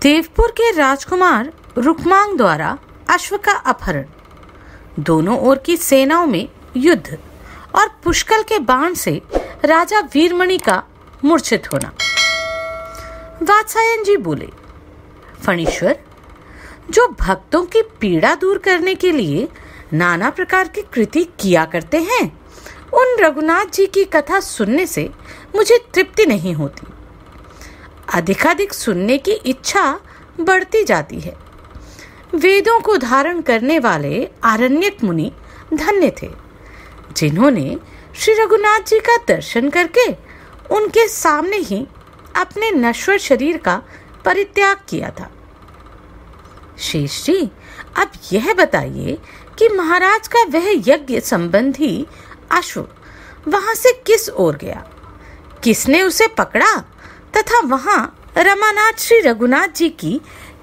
देवपुर के राजकुमार रुक्मांग द्वारा अश्व का अपहरण, दोनों ओर की सेनाओं में युद्ध और पुष्कल के बाण से राजा वीरमणि का मूर्छित होना। वात्सायन जी बोले, फणीश्वर, जो भक्तों की पीड़ा दूर करने के लिए नाना प्रकार की कृति किया करते हैं, उन रघुनाथ जी की कथा सुनने से मुझे तृप्ति नहीं होती। अधिकाधिक सुनने की इच्छा बढ़ती जाती है। वेदों को धारण करने वाले आरण्यक मुनि धन्य थे, जिन्होंने श्री रघुनाथ जी का दर्शन करके उनके सामने ही अपने नश्वर शरीर का परित्याग किया था। शेष जी, अब यह बताइए कि महाराज का वह यज्ञ संबंधी अश्व वहां से किस ओर गया, किसने उसे पकड़ा तथा वहां रमानाथ श्री रघुनाथ जी की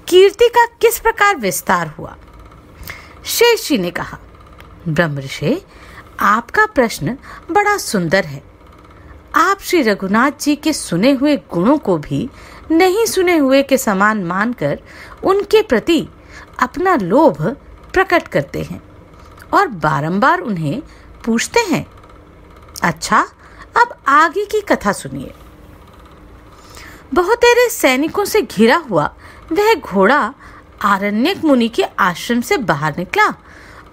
कीर्ति का किस प्रकार विस्तार हुआ। शेष जी ने कहा, ब्रह्मर्षि, आपका प्रश्न बड़ा सुंदर है। आप श्री रघुनाथ जी के सुने हुए गुणों को भी नहीं सुने हुए के समान मानकर उनके प्रति अपना लोभ प्रकट करते हैं और बारंबार उन्हें पूछते हैं। अच्छा, अब आगे की कथा सुनिए। बहुतेरे सैनिकों से घिरा हुआ वह घोड़ा आरण्यक मुनि के आश्रम से बाहर निकला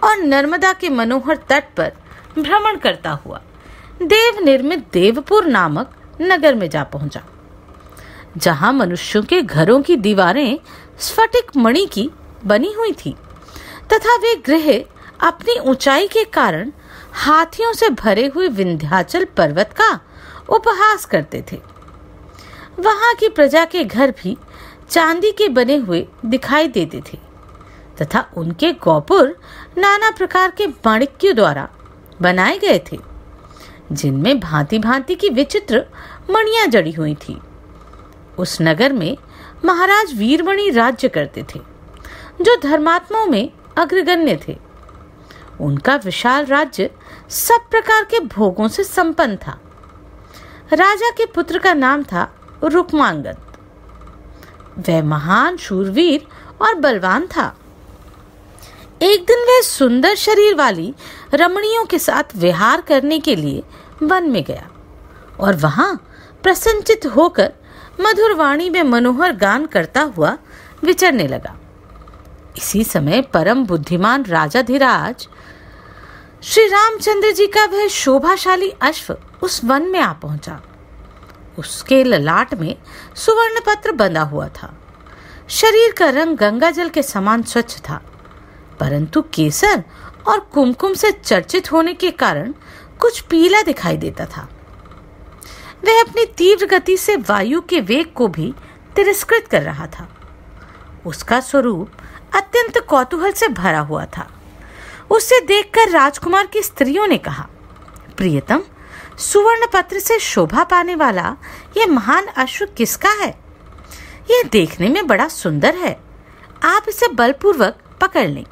और नर्मदा के मनोहर तट पर भ्रमण करता हुआ देव निर्मित देवपुर नामक नगर में जा पहुंचा, जहां मनुष्यों के घरों की दीवारें स्फटिक मणि की बनी हुई थी तथा वे गृह अपनी ऊंचाई के कारण हाथियों से भरे हुए विंध्याचल पर्वत का उपहास करते थे। वहां की प्रजा के घर भी चांदी के बने हुए दिखाई देते थे तथा उनके गोपुर नाना प्रकार के माणिक्यों द्वारा बनाए गए थे, जिनमें भांति भांति की विचित्र मणियां जड़ी हुई थी। उस नगर में महाराज वीरमणि राज्य करते थे, जो धर्मात्माओं में अग्रगण्य थे। उनका विशाल राज्य सब प्रकार के भोगों से संपन्न था। राजा के पुत्र का नाम था रुक्मांगद। वह महान शूरवीर और बलवान था। एक दिन वह सुंदर शरीर वाली रमणियों के साथ विहार करने के लिए वन में गया और वहां प्रसन्नचित होकर मधुर वाणी में मनोहर गान करता हुआ विचरने लगा। इसी समय परम बुद्धिमान राजाधिराज श्री रामचंद्र जी का वह शोभाशाली अश्व उस वन में आ पहुंचा। उसके ललाट में सुवर्ण पत्र बंधा हुआ था। शरीर का रंग गंगा जल के समान स्वच्छ था, परंतु केसर और कुमकुम से चर्चित होने के कारण कुछ पीला दिखाई देता था। वह अपनी तीव्र गति से वायु के वेग को भी तिरस्कृत कर रहा था। उसका स्वरूप अत्यंत कौतूहल से भरा हुआ था। उसे देखकर राजकुमार की स्त्रियों ने कहा, प्रियतम, सुवर्ण पत्र से शोभा पाने वाला यह महान अश्व किसका है? यह देखने में बड़ा सुंदर है। आप इसे बलपूर्वक पकड़ लें।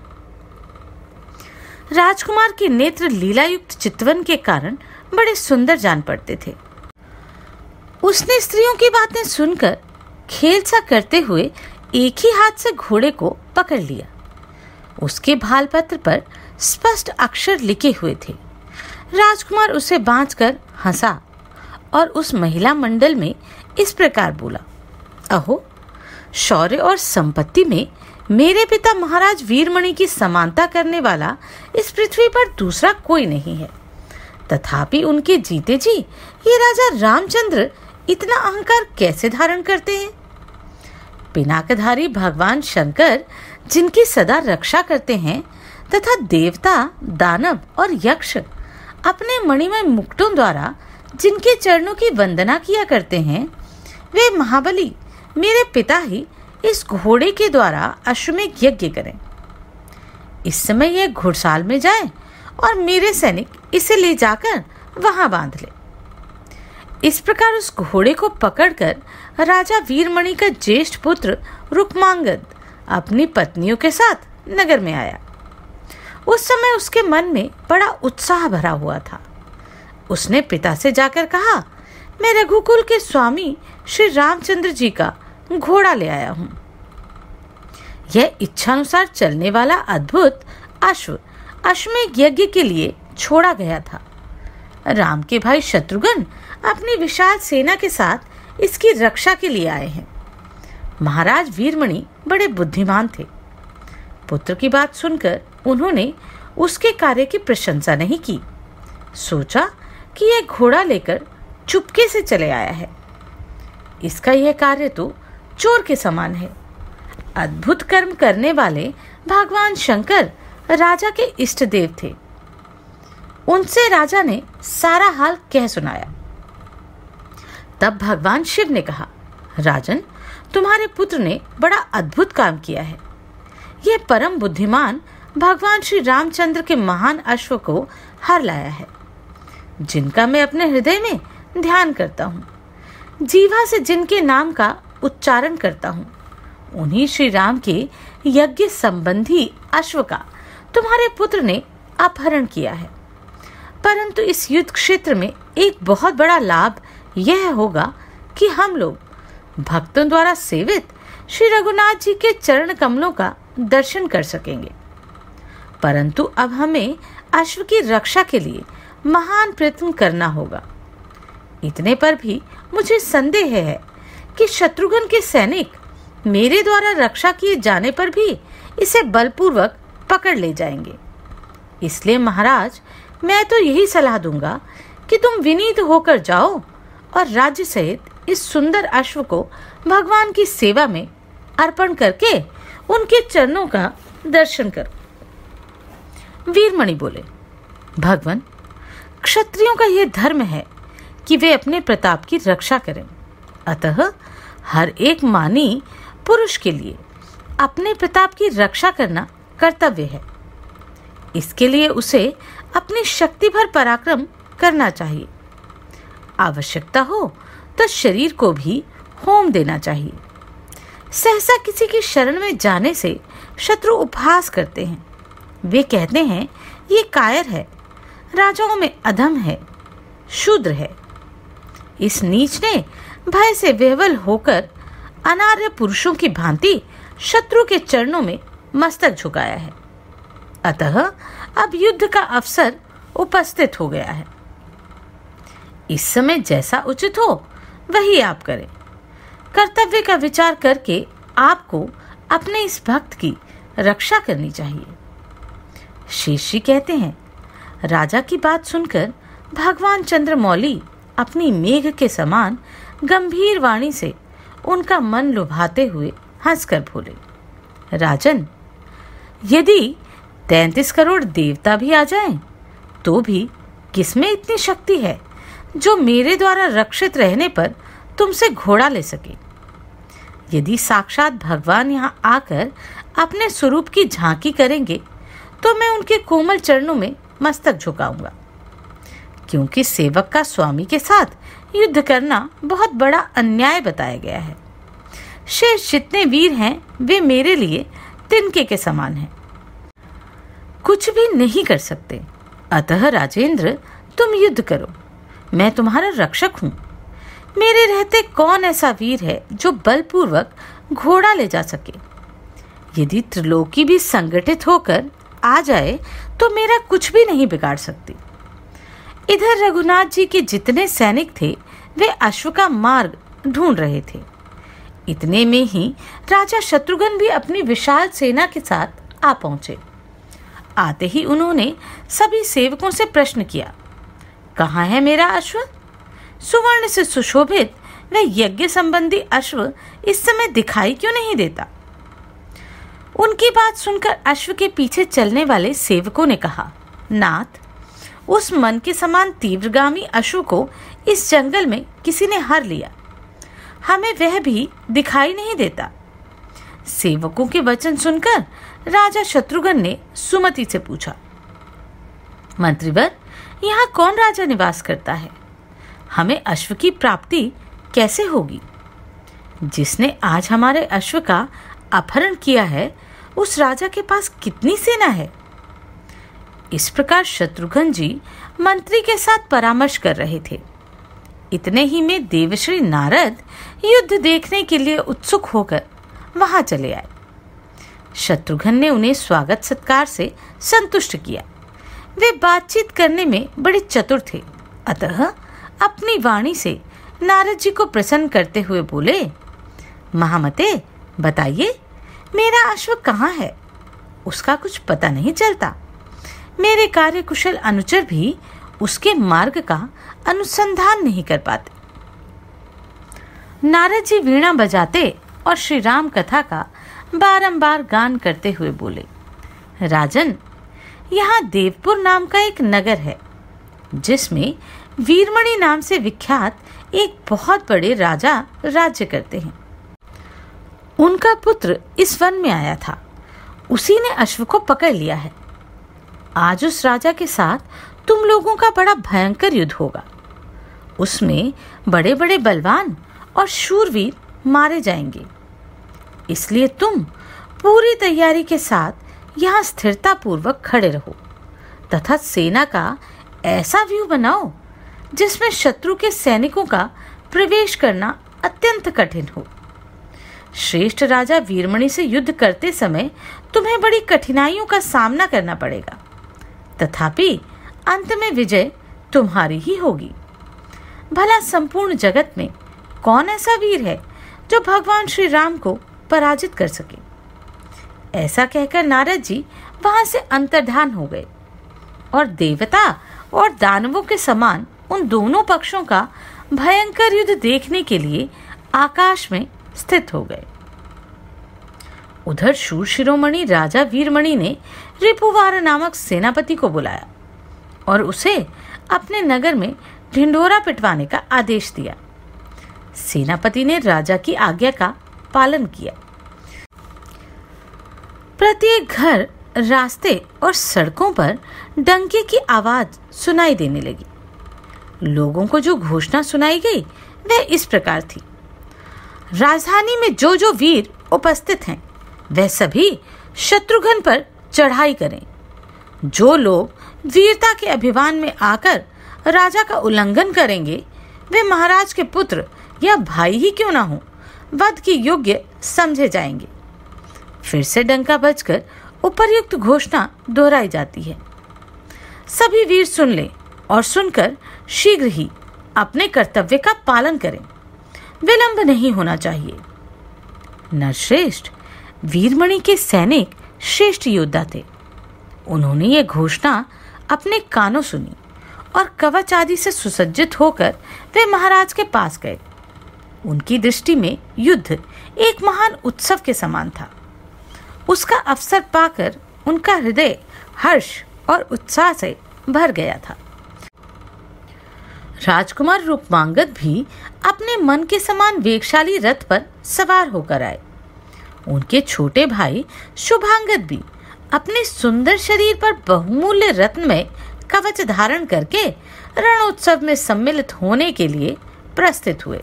राजकुमार के नेत्र लीलायुक्त चितवन के कारण बड़े सुंदर जान पड़ते थे। उसने स्त्रियों की बातें सुनकर खेल सा करते हुए एक ही हाथ से घोड़े को पकड़ लिया। उसके भाल पत्र पर स्पष्ट अक्षर लिखे हुए थे। राजकुमार उसे बांधकर हंसा और उस महिला मंडल में इस प्रकार बोला, अहो, शौर्य और संपत्ति में मेरे पिता महाराज वीरमणि की समानता करने वाला इस पृथ्वी पर दूसरा कोई नहीं है। तथापि उनके जीते जी ये राजा रामचंद्र इतना अहंकार कैसे धारण करते हैं? पिनाकधारी भगवान शंकर, जिनकी सदा रक्षा करते हैं, तथा देवता, दानव और यक्ष अपने मणिमय मुकुटों द्वारा जिनके चरणों की वंदना किया करते हैं, वे महाबली मेरे पिता ही इस घोड़े के द्वारा अश्वमेध यज्ञ करें। इस समय यह घुड़साल में जाए और मेरे सैनिक इसे ले जाकर वहां बांध ले। इस प्रकार उस घोड़े को पकड़कर राजा वीरमणि का ज्येष्ठ पुत्र रुक्मांगद अपनी पत्नियों के साथ नगर में आया। उस समय उसके मन में बड़ा उत्साह भरा हुआ था। उसने पिता से जाकर कहा, मैं रघुकुल के स्वामी श्री रामचंद्र जी का घोड़ा ले आया हूँ। यह इच्छानुसार चलने वाला अद्भुत अश्व अश्वमेध यज्ञ के लिए छोड़ा गया था। राम के भाई शत्रुघ्न अपनी विशाल सेना के साथ इसकी रक्षा के लिए आए हैं। महाराज वीरमणि बड़े बुद्धिमान थे। पुत्र की बात सुनकर उन्होंने उसके कार्य की प्रशंसा नहीं की। सोचा कि यह घोड़ा लेकर चुपके से चले आया है। इसका यह कार्य तो चोर के समान है। अद्भुत कर्म करने वाले भगवान शंकर राजा के इष्ट देव थे। उनसे राजा ने सारा हाल कह सुनाया। तब भगवान शिव ने कहा, राजन, तुम्हारे पुत्र ने बड़ा अद्भुत काम किया है। यह परम बुद्धिमान भगवान श्री रामचंद्र के महान अश्व को हर लाया है, जिनका मैं अपने हृदय में ध्यान करता हूँ। जीवा से जिनके नाम का उच्चारण करता हूँ, उन्हीं श्री राम के यज्ञ संबंधी अश्व का तुम्हारे पुत्र ने अपहरण किया है। परंतु इस युद्ध क्षेत्र में एक बहुत बड़ा लाभ यह होगा कि हम लोग भक्तों द्वारा सेवित श्री रघुनाथ जी के चरण कमलों का दर्शन कर सकेंगे। परंतु अब हमें अश्व की रक्षा के लिए महान प्रयत्न करना होगा। इतने पर भी मुझे संदेह है कि शत्रुघ्न के सैनिक मेरे द्वारा रक्षा किए जाने पर भी इसे बलपूर्वक पकड़ ले जाएंगे। इसलिए महाराज, मैं तो यही सलाह दूंगा कि तुम विनीत होकर जाओ और राज्य सहित इस सुंदर अश्व को भगवान की सेवा में अर्पण करके उनके चरणों का दर्शन करो। वीरमणि बोले, भगवान, क्षत्रियों का यह धर्म है कि वे अपने प्रताप की रक्षा करें। अतः हर एक मानी पुरुष के लिए अपने प्रताप की रक्षा करना कर्तव्य है। इसके लिए उसे अपनी शक्ति भर पराक्रम करना चाहिए। आवश्यकता हो तो शरीर को भी होम देना चाहिए। सहसा किसी की शरण में जाने से शत्रु उपहास करते हैं। वे कहते हैं, ये कायर है, राजाओं में अधम है, शूद्र है। इस नीच ने भय से विह्वल होकर अनार्य पुरुषों की भांति शत्रु के चरणों में मस्तक झुकाया है। अतः अब युद्ध का अवसर उपस्थित हो गया है। इस समय जैसा उचित हो वही आप करें। कर्तव्य का विचार करके आपको अपने इस भक्त की रक्षा करनी चाहिए। शेषी कहते हैं, राजा की बात सुनकर भगवान चंद्रमौली अपनी मेघ के समान गंभीर वाणी से उनका मन लुभाते हुए हंसकर बोले, राजन, यदि 33 करोड़ देवता भी आ जाएं, तो भी किसमें इतनी शक्ति है जो मेरे द्वारा रक्षित रहने पर तुमसे घोड़ा ले सके। यदि साक्षात भगवान यहाँ आकर अपने स्वरूप की झांकी करेंगे तो मैं उनके कोमल चरणों में मस्तक झुकाऊंगा, क्योंकि सेवक का स्वामी के साथ युद्ध करना बहुत बड़ा अन्याय बताया गया है। शेष जितने वीर हैं वे मेरे लिए तिनके के समान हैं, कुछ भी नहीं कर सकते। अतः राजेंद्र, तुम युद्ध करो, मैं तुम्हारा रक्षक हूँ। मेरे रहते कौन ऐसा वीर है जो बलपूर्वक घोड़ा ले जा सके। यदि त्रिलोकी भी संगठित होकर आ जाए तो मेरा कुछ भी नहीं बिगाड़ सकती। इधर रघुनाथ जी के जितने सैनिक थे वे अश्व का मार्ग ढूंढ रहे थे। इतने में ही राजा शत्रुघ्न भी अपनी विशाल सेना के साथ आ पहुंचे। आते ही उन्होंने सभी सेवकों से प्रश्न किया, कहाँ है मेरा अश्व? सुवर्ण से सुशोभित वह यज्ञ संबंधी अश्व इस समय दिखाई क्यों नहीं देता? उनकी बात सुनकर अश्व के पीछे चलने वाले सेवकों ने कहा, नाथ, उस मन के समान तीव्रगामी अश्व को इस जंगल में किसी ने हर लिया, हमें वह भी दिखाई नहीं देता। सेवकों के वचन सुनकर राजा शत्रुघ्न ने सुमति से पूछा, मंत्रीवर, यहाँ कौन राजा निवास करता है? हमें अश्व की प्राप्ति कैसे होगी? जिसने आज हमारे अश्व का अपहरण किया है उस राजा के पास कितनी सेना है? इस प्रकार शत्रुघ्न जी मंत्री के साथ परामर्श कर रहे थे। इतने ही में देवश्री नारद युद्ध देखने के लिए उत्सुक होकर वहां चले आए। शत्रुघ्न ने उन्हें स्वागत सत्कार से संतुष्ट किया। वे बातचीत करने में बड़े चतुर थे, अतः अपनी वाणी से नारद जी को प्रसन्न करते हुए बोले, महामते बताइए, मेरा अश्व कहाँ है? उसका कुछ पता नहीं चलता। मेरे कार्यकुशल अनुचर भी उसके मार्ग का अनुसंधान नहीं कर पाते। नारद जी वीणा बजाते और श्री राम कथा का बारंबार गान करते हुए बोले, राजन, यहाँ देवपुर नाम का एक नगर है जिसमें वीरमणि नाम से विख्यात एक बहुत बड़े राजा राज्य करते हैं। उनका पुत्र इस वन में आया था, उसी ने अश्व को पकड़ लिया है। आज उस राजा के साथ तुम लोगों का बड़ा भयंकर युद्ध होगा। उसमें बड़े बड़े बलवान और शूरवीर मारे जाएंगे, इसलिए तुम पूरी तैयारी के साथ यहाँ स्थिरता पूर्वक खड़े रहो तथा सेना का ऐसा व्यू बनाओ जिसमें शत्रु के सैनिकों का प्रवेश करना अत्यंत कठिन हो। श्रेष्ठ राजा वीरमणि से युद्ध करते समय तुम्हें बड़ी कठिनाइयों का सामना करना पड़ेगा, तथापि अंत में विजय तुम्हारी ही होगी। भला संपूर्ण जगत में कौन ऐसा वीर है जो भगवान श्री राम को पराजित कर सके? ऐसा कहकर नारद जी वहां से अंतर्धान हो गए और देवता और दानवों के समान उन दोनों पक्षों का भयंकर युद्ध देखने के लिए आकाश में स्थित हो गए। उधर शूर शिरोमणि राजा वीरमणि ने रिपुवार नामक सेनापति को बुलाया और उसे अपने नगर में ढिंढोरा पिटवाने का आदेश दिया। सेनापति ने राजा की आज्ञा का पालन किया। प्रत्येक घर, रास्ते और सड़कों पर डंके की आवाज सुनाई देने लगी। लोगों को जो घोषणा सुनाई गई वह इस प्रकार थी, राजधानी में जो जो वीर उपस्थित हैं वह सभी शत्रुघ्न पर चढ़ाई करें। जो लोग वीरता के अभिमान में आकर राजा का उल्लंघन करेंगे वे महाराज के पुत्र या भाई ही क्यों ना हो, वध के योग्य समझे जाएंगे। फिर से डंका बजकर उपर्युक्त घोषणा दोहराई जाती है। सभी वीर सुन ले और सुनकर शीघ्र ही अपने कर्तव्य का पालन करें। विलंब नहीं होना चाहिए। नरश्रेष्ठ वीरमणि के सैनिक श्रेष्ठ योद्धा थे। उन्होंने ये घोषणा अपने कानों सुनी और कवच आदि से सुसज्जित होकर वे महाराज के पास गए। उनकी दृष्टि में युद्ध एक महान उत्सव के समान था। उसका अवसर पाकर उनका हृदय हर्ष और उत्साह से भर गया था। राजकुमार रूपमांगद भी अपने मन के समान वेगशाली रथ पर सवार होकर आए। उनके छोटे भाई शुभांगद भी अपने सुंदर शरीर पर बहुमूल्य रत्न में कवच धारण करके रणोत्सव में सम्मिलित होने के लिए प्रस्थित हुए।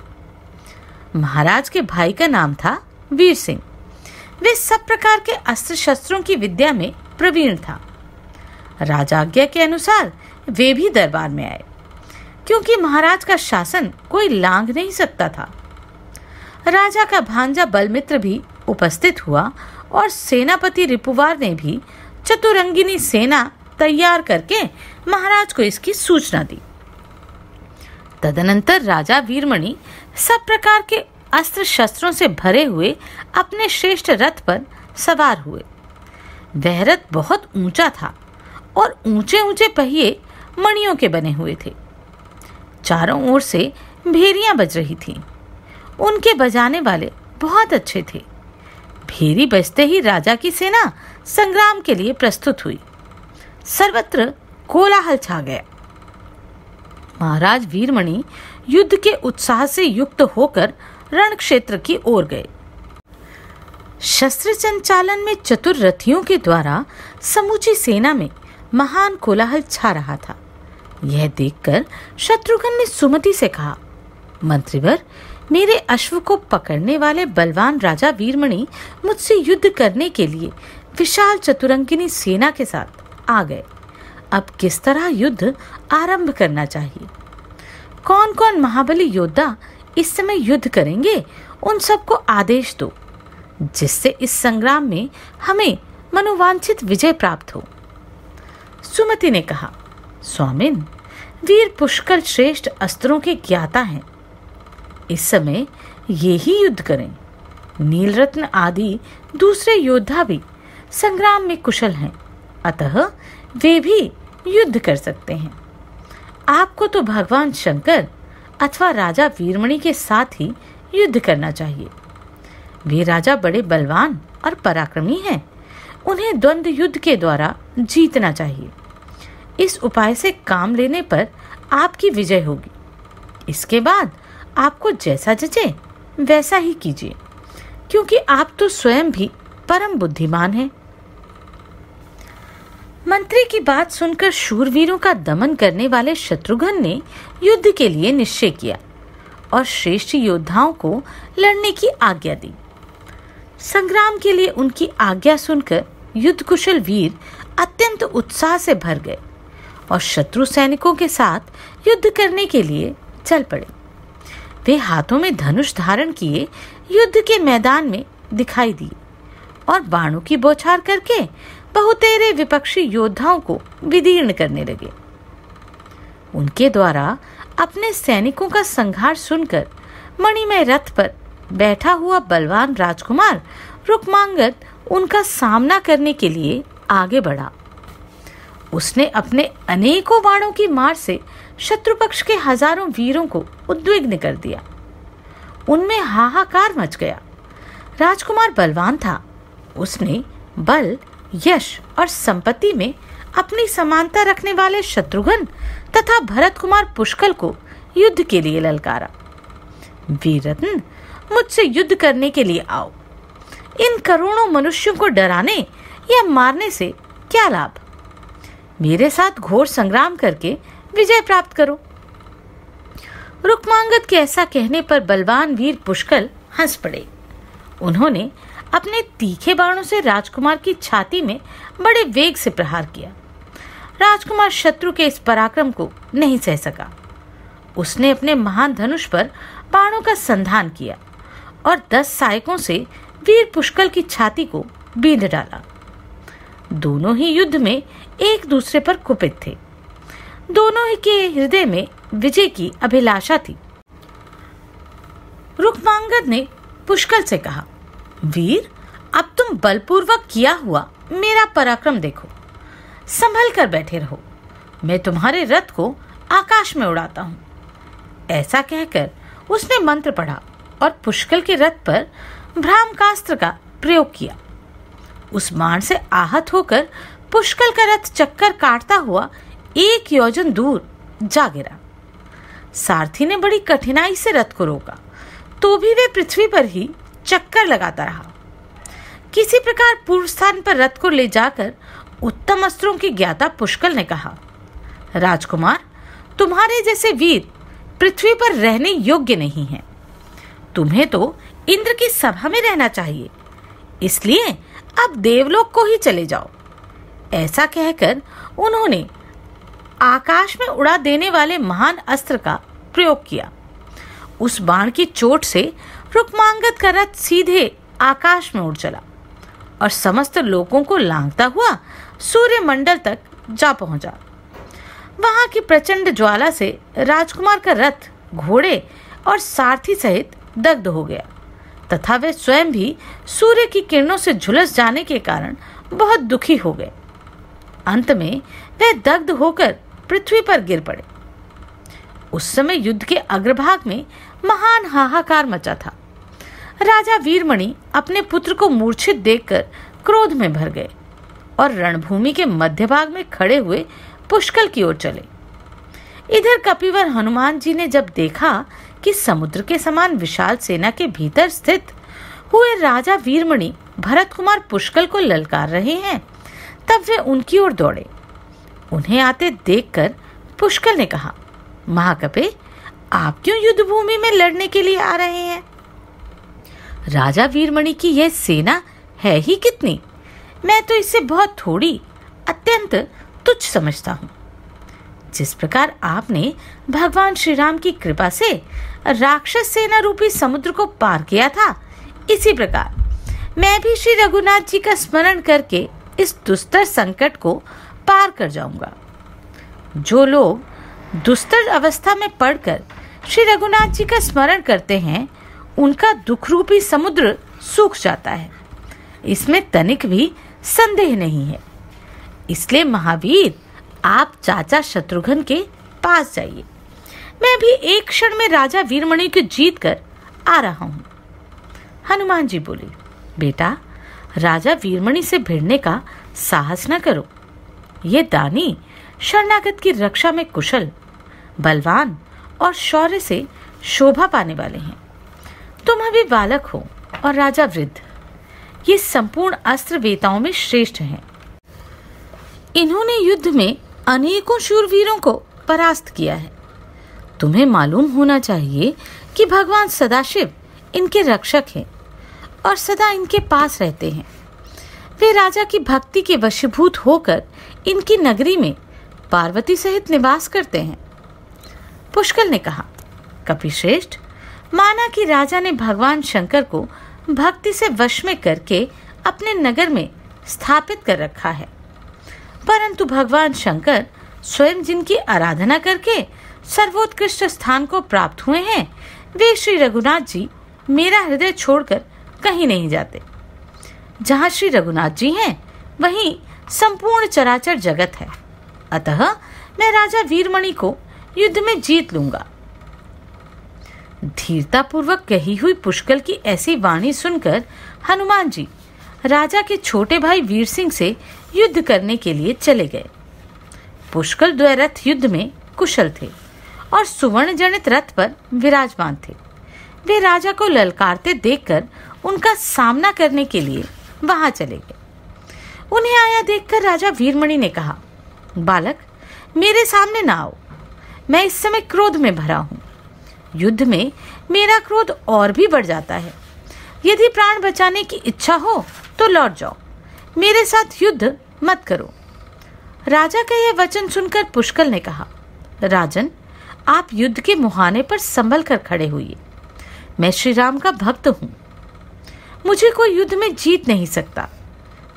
महाराज के भाई का नाम था वीर सिंह। वे सब प्रकार के अस्त्र शस्त्रों की विद्या में प्रवीण था। राजाज्ञा के अनुसार वे भी दरबार में आए, क्योंकि महाराज का शासन कोई लांघ नहीं सकता था। राजा का भांजा बलमित्र भी उपस्थित हुआ और सेनापति रिपुवार ने भी चतुरंगिनी सेना तैयार करके महाराज को इसकी सूचना दी। तदनंतर राजा वीरमणि सब प्रकार के अस्त्र शस्त्रों से भरे हुए अपने श्रेष्ठ रथ पर सवार हुए। वह रथ बहुत ऊंचा था और ऊंचे ऊंचे पहिए मणियों के बने हुए थे। चारों ओर से भेरियां बज रही थीं। उनके बजाने वाले बहुत अच्छे थे। भेरी बजते ही राजा की सेना संग्राम के लिए प्रस्तुत हुई। सर्वत्र कोलाहल छा गया। महाराज वीरमणि युद्ध के उत्साह से युक्त होकर रण क्षेत्र की ओर गए। शस्त्र संचालन में चतुर रथियों के द्वारा समूची सेना में महान कोलाहल छा रहा था। यह देखकर शत्रुघ्न ने सुमति से कहा, मंत्रीवर, मेरे अश्व को पकड़ने वाले बलवान राजा वीरमणि मुझसे युद्ध करने के लिए विशाल चतुरंगिनी सेना के साथ आ गए। अब किस तरह युद्ध आरंभ करना चाहिए? कौन कौन महाबली योद्धा इस समय युद्ध करेंगे, उन सबको आदेश दो। जिससे इस संग्राम में हमें मनोवांछित विजय प्राप्त हो। सुमति ने कहा, स्वामिन, वीर पुष्कल श्रेष्ठ अस्त्रों के ज्ञाता हैं। इस समय ये ही युद्ध करें। नीलरत्न आदि दूसरे योद्धा भी संग्राम में कुशल हैं, अतः वे भी युद्ध कर सकते हैं। आपको तो भगवान शंकर अथवा राजा वीरमणि के साथ ही युद्ध करना चाहिए। वे राजा बड़े बलवान और पराक्रमी हैं। उन्हें द्वंद्व युद्ध के द्वारा जीतना चाहिए। इस उपाय से काम लेने पर आपकी विजय होगी। इसके बाद आपको जैसा जचे वैसा ही कीजिए, क्योंकि आप तो स्वयं भी परम बुद्धिमान हैं। मंत्री की बात सुनकर शूरवीरों का दमन करने वाले शत्रुघ्न ने युद्ध के लिए निश्चय किया और श्रेष्ठ योद्धाओं को लड़ने की आज्ञा दी। संग्राम के लिए उनकी आज्ञा सुनकर युद्ध कुशल वीर अत्यंत उत्साह से भर गए और शत्रु सैनिकों के साथ युद्ध करने के लिए चल पड़े। वे हाथों में धनुष धारण किए युद्ध के मैदान में दिखाई दिए और बाणों की बौछार करके बहुतेरे विपक्षी योद्धाओं को विदीर्ण करने लगे। उनके द्वारा अपने सैनिकों का संहार सुनकर मणिमय रथ पर बैठा हुआ बलवान राजकुमार रुक्मांगद उनका सामना करने के लिए आगे बढ़ा। उसने अपने अनेकों बाणों की मार से शत्रु पक्ष के हजारों वीरों को उद्विग्न कर दिया। उनमें हाहाकार मच गया। राजकुमार बलवान था। उसने बल, यश और संपत्ति में अपनी समानता रखने वाले शत्रुघ्न तथा भरत कुमार पुष्कल को युद्ध के लिए ललकारा। वीररत्न, मुझसे युद्ध करने के लिए आओ। इन करोड़ों मनुष्यों को डराने या मारने से क्या लाभ? मेरे साथ घोर संग्राम करके विजय प्राप्त करो। रुक्मांगद के ऐसा कहने पर बलवान वीर पुष्कल हंस पड़े। उन्होंने अपने तीखे बाणों से राजकुमार की छाती में बड़े वेग से प्रहार किया। राजकुमार शत्रु के इस पराक्रम को नहीं सह सका। उसने अपने महान धनुष पर बाणों का संधान किया और 10 सहायकों से वीर पुष्कल की छाती को बींध डाला। दोनों ही युद्ध में एक दूसरे पर कुपित थे। दोनों ही के हृदय में विजय की अभिलाषा थी। रुक्मांगद ने पुष्कल से कहा, वीर, अब तुम बलपूर्वक किया हुआ मेरा पराक्रम देखो। संभल कर बैठे रहो। मैं तुम्हारे रथ को आकाश में उड़ाता हूं। ऐसा कहकर उसने मंत्र पढ़ा और पुष्कल के रथ पर भ्रामकास्त्र का प्रयोग किया। उस बाण से आहत होकर पुष्कल का रथ चक्कर काटता हुआ 1 योजन दूर जा गिरा। सारथी ने बड़ी कठिनाई से रथ को रोका, तो भी वे पृथ्वी पर ही चक्कर लगाता रहा। किसी प्रकार पूर्व स्थान पर रथ को ले जाकर उत्तम अस्त्रों की ज्ञाता पुष्कल ने कहा, राजकुमार, तुम्हारे जैसे वीर पृथ्वी पर रहने योग्य नहीं हैं। तुम्हें तो इंद्र की सभा में रहना चाहिए। इसलिए अब देवलोक को ही चले जाओ। ऐसा कहकर उन्होंने आकाश में उड़ा देने वाले महान अस्त्र का प्रयोग किया। उस बाण की चोट से रुक्मांगद का रथ सीधे आकाश में उड़ चला और समस्त लोगों को लांघता हुआ सूर्यमंडल तक जा पहुंचा। वहां की प्रचंड ज्वाला से राजकुमार का रथ, घोड़े और सारथी सहित दग्ध हो गया तथा वे स्वयं भी सूर्य की किरणों से झुलस जाने के कारण बहुत दुखी हो गए। अंत में वे दग्ध होकर पृथ्वी पर गिर पड़े। उस समय युद्ध के अग्रभाग में महान हाहाकार मचा था। राजा वीरमणि अपने पुत्र को मूर्छित देखकर क्रोध में भर गए और रणभूमि के मध्य भाग में खड़े हुए पुष्कल की ओर चले। इधर कपिवर हनुमान जी ने जब देखा कि समुद्र के समान विशाल सेना के भीतर स्थित हुए राजा वीरमणि भरत कुमार पुष्कल को ललकार रहे हैं, तब वे उनकी ओर दौड़े। उन्हें आते देखकर पुष्कल ने कहा, महाकपे, आप क्यों युद्ध भूमि में लड़ने के लिए आ रहे हैं? राजा वीरमणि की यह सेना है ही कितनी? मैं तो इसे बहुत थोड़ी, अत्यंत तुच्छ समझता हूँ। जिस प्रकार आपने भगवान श्री राम की कृपा से राक्षस सेना रूपी समुद्र को पार किया था, इसी प्रकार मैं भी श्री रघुनाथ जी का स्मरण करके इस दुस्तर संकट को पार कर जाऊंगा। जो लोग दुस्तर अवस्था में पड़कर श्री रघुनाथ जी का स्मरण करते हैं, उनका दुख रूपी समुद्र सूख जाता है, इसमें तनिक भी संदेह नहीं है। इसलिए महावीर, आप चाचा शत्रुघ्न के पास जाइए। मैं भी एक क्षण में राजा वीरमणि को जीत कर आ रहा हूं। हनुमान जी बोले, बेटा, राजा वीरमणि से भिड़ने का साहस न करो। ये दानी शरणागत की रक्षा में कुशल, बलवान और शौर्य से शोभा पाने वाले हैं। तुम अभी बालक हो और राजा वृद्ध। ये संपूर्ण अस्त्र वेताओं में श्रेष्ठ हैं। इन्होंने युद्ध में अनेकों शूरवीरों को परास्त किया है। तुम्हें मालूम होना चाहिए कि भगवान सदाशिव इनके रक्षक हैं और सदा इनके पास रहते हैं। वे राजा की भक्ति के वशीभूत होकर इनकी नगरी में पार्वती सहित निवास करते हैं। पुष्कल ने कहा, कपिश्रेष्ठ, माना कि राजा ने भगवान शंकर को भक्ति से वश में करके अपने नगर में स्थापित कर रखा है, परंतु भगवान शंकर स्वयं जिनकी आराधना करके सर्वोत्कृष्ट स्थान को प्राप्त हुए हैं, वे श्री रघुनाथ जी मेरा हृदय छोड़कर कहीं नहीं जाते। जहाँ श्री रघुनाथ जी हैं, वहीं संपूर्ण चराचर जगत है। अतः मैं राजा वीरमणि को युद्ध में जीत लूंगा। धीरता पूर्वक कही हुई पुष्कल की ऐसी वाणी सुनकर हनुमान जी राजा के छोटे भाई वीर सिंह से युद्ध करने के लिए चले गए। पुष्कल द्वैरथ युद्ध में कुशल थे और सुवर्ण जनित रथ पर विराजमान थे। वे राजा को ललकारते देखकर उनका सामना करने के लिए वहां चले गए। उन्हें आया देखकर राजा वीरमणि ने कहा, बालक, मेरे सामने ना आओ। मैं इस समय क्रोध में भरा हूँ। युद्ध में मेरा क्रोध और भी बढ़ जाता है। यदि प्राण बचाने की इच्छा हो तो लौट जाओ, मेरे साथ युद्ध मत करो। राजा का यह वचन सुनकर पुष्कल ने कहा, राजन, आप युद्ध के मुहाने पर संभल कर खड़े हुए। मैं श्री राम का भक्त हूँ। मुझे कोई युद्ध में जीत नहीं सकता,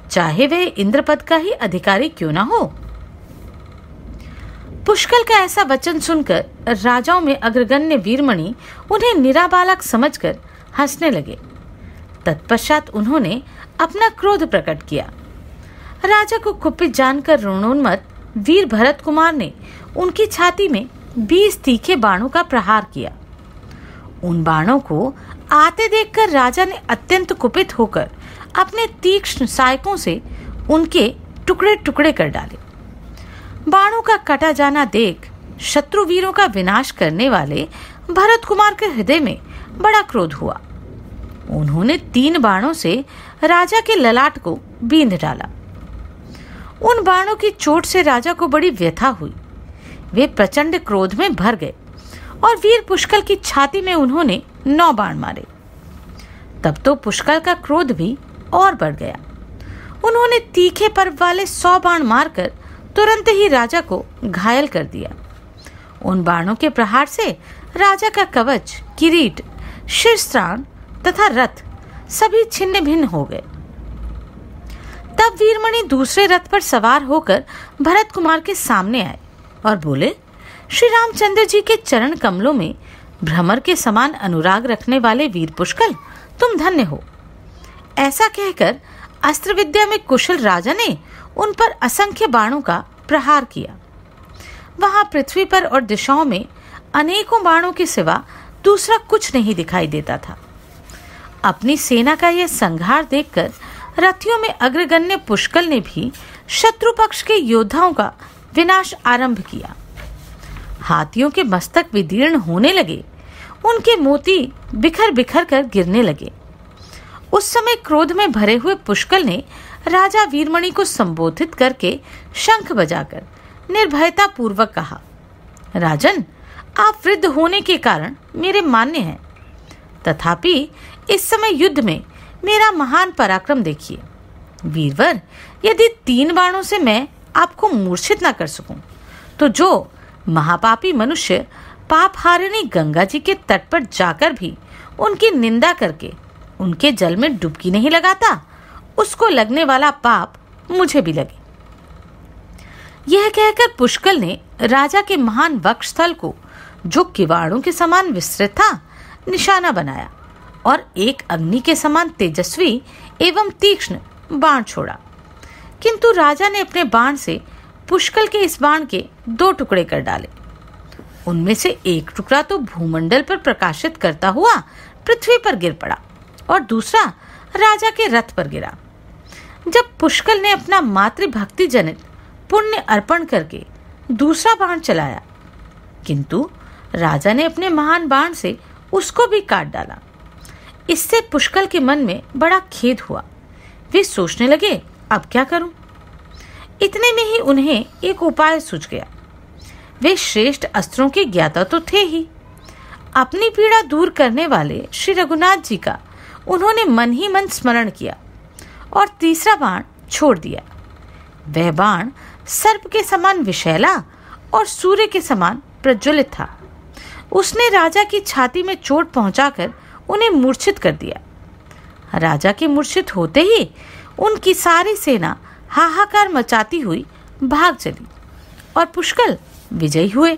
चाहे वह इंद्रपद का ही अधिकारी क्यों ना हो। पुष्कल का ऐसा वचन सुनकर राजाओं में अग्रगण्य वीरमणि उन्हें निराबालक समझकर हंसने लगे। तत्पश्चात उन्होंने अपना क्रोध प्रकट किया। राजा को कुपित जानकर ऋणोन्मत्त वीर भरत कुमार ने उनकी छाती में 20 तीखे बाणों का प्रहार किया। उन बाणों को आते देखकर राजा ने अत्यंत कुपित होकर अपने तीक्ष्ण सायकों से उनके टुकड़े टुकड़े कर डाले। बाणों का कटा जाना देख शत्रु वीरों का विनाश करने वाले भरत कुमार के हृदय में बड़ा क्रोध हुआ। उन्होंने 3 बाणों से राजा के ललाट को बींध डाला। उन बाणों की चोट से राजा को बड़ी व्यथा हुई। वे प्रचंड क्रोध में भर गए और वीर पुष्कल की छाती में उन्होंने 9 बाण मारे। तब तो पुष्कल का क्रोध भी और बढ़ गया। उन्होंने तीखे पर्व वाले 100 बाण मारकर तुरंत ही राजा को घायल कर दिया। उन बाणों के प्रहार से राजा का कवच, किरीट, शीर्षस्त्राण तथा रथ सभी छिन्न भिन्न हो गए। तब वीरमणि दूसरे रथ पर सवार होकर भरत कुमार के सामने आए और बोले, श्री रामचंद्र जी के चरण कमलों में भ्रमर के समान अनुराग रखने वाले वीर पुष्कल, तुम धन्य हो। ऐसा कहकर अस्त्र विद्या में कुशल राजा ने उन पर असंख्य बाणों का प्रहार किया। वहां पृथ्वी पर और दिशाओं में अनेकों बाणों के सिवा दूसरा कुछ नहीं दिखाई देता था। अपनी सेना का यह संहार देखकर रथियों में अग्रगण्य पुष्कल ने भी शत्रु पक्ष के योद्धाओं का विनाश आरंभ किया। हाथियों के मस्तक विदीर्ण होने लगे, उनके मोती बिखर बिखर कर गिरने लगे। उस समय क्रोध में भरे हुए पुष्कल ने राजा वीरमणि को संबोधित करके शंख बजाकर निर्भयता पूर्वक कहा, राजन, आप वृद्ध होने के कारण मेरे मान्य हैं, तथापि इस समय युद्ध में मेरा महान पराक्रम देखिए। वीरवर, यदि 3 बाणों से मैं आपको मूर्छित न कर सकूं, तो जो महापापी मनुष्य पाप हारिणी गंगा जी के तट पर जाकर भी उनकी निंदा करके उनके जल में डुबकी नहीं लगाता, उसको लगने वाला पाप मुझे भी लगे। यह कहकर पुष्कल ने राजा के महान वक्षस्थल को, जो किवाड़ों के समान विस्तृत था, निशाना बनाया और एक अग्नि के समान तेजस्वी एवं तीक्ष्ण बाण छोड़ा। किंतु राजा ने अपने बाण से पुष्कल के इस बाण के 2 टुकड़े कर डाले। उनमें से एक टुकड़ा तो भूमंडल पर प्रकाशित करता हुआ पृथ्वी पर गिर पड़ा और दूसरा राजा के रथ पर गिरा। जब पुष्कल ने अपना मातृभक्ति जनित पुण्य अर्पण करके दूसरा बाण चलाया, किंतु राजा ने अपने महान बाण से उसको भी काट डाला। इससे पुष्कल के मन में बड़ा खेद हुआ। वे सोचने लगे, अब क्या करूं? इतने में ही उन्हें एक उपाय सूझ गया। वे श्रेष्ठ अस्त्रों के ज्ञाता तो थे ही। अपनी पीड़ा दूर करने वाले श्री रघुनाथ जी का उन्होंने मन ही मन स्मरण किया और तीसरा बाण छोड़ दिया। वह बाण सर्प के समान विषैला और सूर्य के समान प्रज्वलित था। उसने राजा की छाती में चोट पहुंचाकर उन्हें मूर्छित कर दिया। राजा के मूर्छित होते ही उनकी सारी सेना हाहाकार मचाती हुई भाग चली और पुष्कल विजयी हुए।